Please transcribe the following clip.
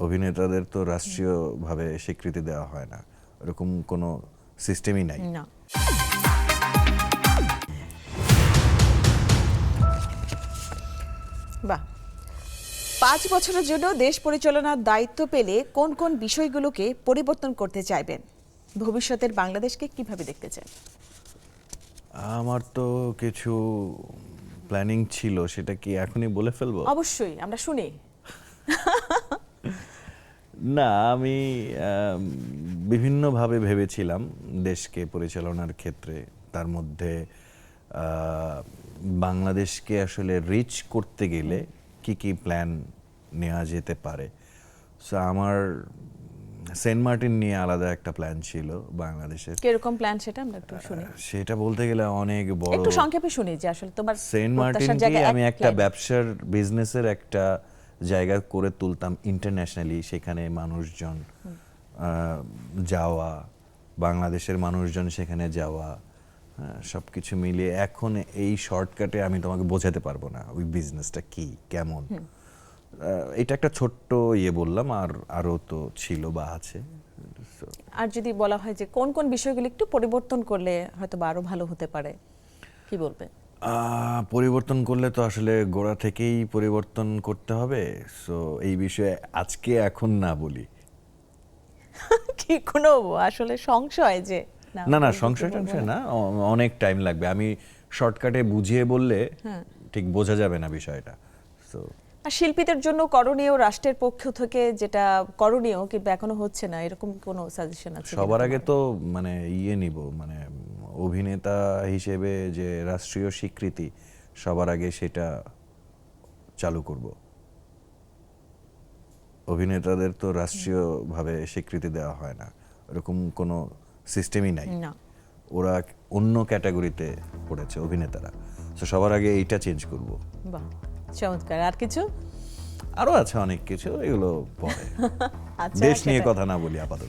অভিনেতাদের তো রাষ্ট্রীয়ভাবে স্বীকৃতি দেওয়া হয় না, এরকম কোনো সিস্টেমই নাই। না। বাহ। 5 বছরের জন্য দেশ পরিচালনার দায়িত্ব পেলে কোন কোন বিষয়গুলোকে পরিবর্তন করতে চাইবেন? ভবিষ্যতের বাংলাদেশকে কিভাবে দেখতে চান? আমার তো কিছু প্ল্যানিং ছিল, সেটা কি এখনই বলে ফেলবো? অবশ্যই, আমরা শুনি। না, আমি বিভিন্নভাবে ভেবেছিলাম দেশকে পরিচালনার ক্ষেত্রে। তার মধ্যে বাংলাদেশকে আসলে রিচ করতে গেলে কি কি প্ল্যান নেওয়া যেতে পারে। সো আমার সেন্ট মার্টিন নিয়ে আলাদা একটা প্ল্যান ছিল বাংলাদেশের। কিরকম প্ল্যান সেটা আমরা একটু শুনি। সেটা বলতে গেলে অনেক বড়। একটু সংক্ষেপে শুনি যে আসলে তোমার সেন্ট প্রত্যাশার মার্টিনকে জায়গা আমি এক একটা line। ব্যবসার বিজনেসের একটা জায়গা করে তুলতাম ইন্টারন্যাশনালি। সেখানে মানুষজন যাওয়া, বাংলাদেশের মানুষজন সেখানে যাওয়া, সবকিছু মিলিয়ে এখন এই শর্টকাটে আমি তোমাকে বোঝাতে পারবো না ওই বিজনেসটা কি কেমন। এটা একটা ছোট্ট বললাম, আর আরো তো ছিল বা আছে। আর যদি বলা হয় যে কোন কোন বিষয়গুলো একটু পরিবর্তন করলে হয়তো বা আরো ভালো হতে পারে, কি বলবে? পরিবর্তন করলে তো আসলে গোড়া থেকেই পরিবর্তন করতে হবে। সো এই বিষয়ে আজকে এখন না বলি। কি কোনো আসলে সংশয় যে না না, সংশয় না, অনেক টাইম লাগবে। আমি শর্টকাটে বুঝিয়ে বললে ঠিক বোঝা যাবে না বিষয়টা। সো আর শিল্পীদের জন্য করণীয়, রাষ্ট্রের পক্ষ থেকে যেটা করণীয় কিন্তু এখনো হচ্ছে না, এরকম কোনো সাজেশন আছে? সবার আগে তো মানে নিব, মানে অভিনেতা হিসেবে যে রাষ্ট্রীয় স্বীকৃতি, সবার আগে সেটা চালু করব। অভিনেতাদের তো রাষ্ট্রীয়ভাবে স্বীকৃতি দেওয়া হয় না, এরকম কোনো সিস্টেমই নাই। না। ওরা অন্য ক্যাটাগরিতে পড়েছে অভিনেতারা। তো সবার আগে এইটা চেঞ্জ করব। বাহ, চমৎকার। আর কিছু? আরো আছে অনেক কিছু, এগুলো পরে। আচ্ছা, দেশ নিয়ে সেটা- কথা না বলি আপাতত।